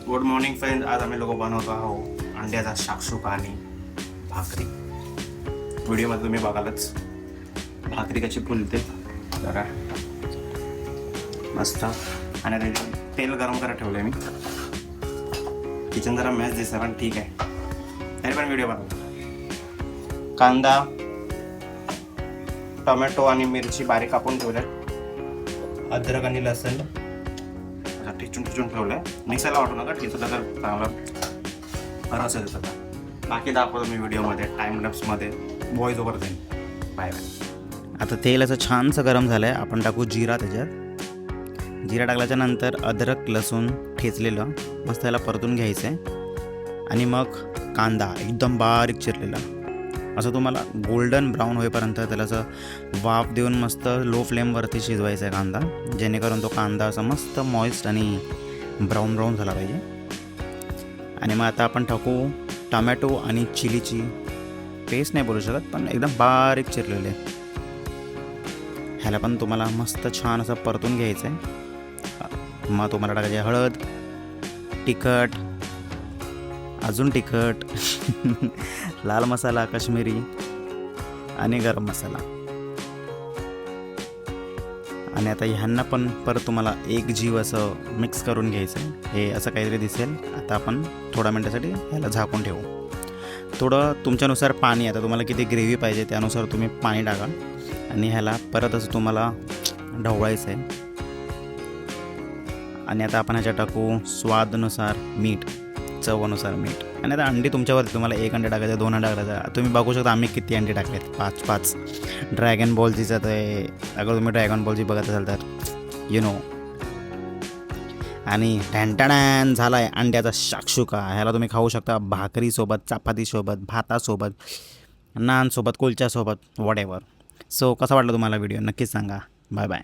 Good morning friend. आज आम्ही लोक बनवतो आहोत अंड्याचा शाक्षुका आणि भाकरी. व्हिडिओमध्ये तुम्ही बघालच भाकरी कशी फुलते जरा मस्त. आणि आता तेल गरम करायला ठेवलं आहे मी. किचन जरा मॅच दिसतं पण ठीक आहे, तरी पण व्हिडिओ बनवतो. कांदा, टोमॅटो आणि मिरची बारीक कापून ठेवल्यात. अद्रक आणि लसूण ठेचून ठेवलं आहे. मिक्सरला वाटू नका, ठेचून तर चांगला रस येतो. बाकी दाखवतो मी व्हिडिओमध्ये टाईमलॅप्समध्ये व्हॉइस ओव्हर देईन. Bye bye. आता तेल असं छानसं गरम झालं आहे. आपण टाकू जिरा त्याच्यात. जिरा टाकल्याच्या नंतर अद्रक लसूण ठेचलेलं मस्त त्याला परतून घ्यायचं आहे. आणि मग कांदा एकदम बारीक चिरलेला असं तुम्हाला गोल्डन ब्राऊन होईपर्यंत त्याला असं वाफ देऊन मस्त लो फ्लेमवरती शिजवायचा आहे कांदा, जेणेकरून तो कांदा असा मस्त मॉइस्ट आणि ब्राऊन ब्राऊन झाला पाहिजे. आणि मग आता आपण टाकू टमॅटो आणि चिलीची पेस्ट, नाही बोलू शकत पण एकदम बारीक चिरलेले. ह्याला पण तुम्हाला मस्त छान असं परतून घ्यायचं आहे. मग तुम्हाला टाकायचे हळद, तिखट, अजून तिखट लाल मसाला, काश्मीरी आणि गरम मसाला. आणि आता ह्यांना पण परत तुम्हाला एक जीव असं मिक्स करून घ्यायचं आहे. हे असं काहीतरी दिसेल. आता आपण थोड्या मिनटासाठी ह्याला झाकून ठेवू. थोडं तुमच्यानुसार पाणी, आता तुम्हाला किती ग्रेव्ही पाहिजे त्यानुसार तुम्ही पाणी टाका. आणि ह्याला परत असं तुम्हाला ढवळायचं आहे. आणि आता आपण ह्याच्यात टाकू स्वादानुसार मीठ, चवानुसार मीठ. आणि आता अंडी तुमच्यावरती, तुम्हाला एक अंडे टाकायचं, 2 अंडे टाकायचं. तुम्ही बघू शकता आम्ही किती अंडे टाकलेत, 5 ड्रॅगन बॉलजीचं ते, अगर तुम्ही ड्रॅगन बॉलजी बघत असाल तर यू नो. आणि टॅन झाला आहे अंड्याचा शाक्षुका. ह्याला तुम्ही खाऊ शकता भाकरीसोबत, चपातीसोबत, भातासोबत, नानसोबत, कुलच्यासोबत, वॉट एव्हर. सो कसा वाटला तुम्हाला व्हिडिओ नक्कीच सांगा. Bye bye.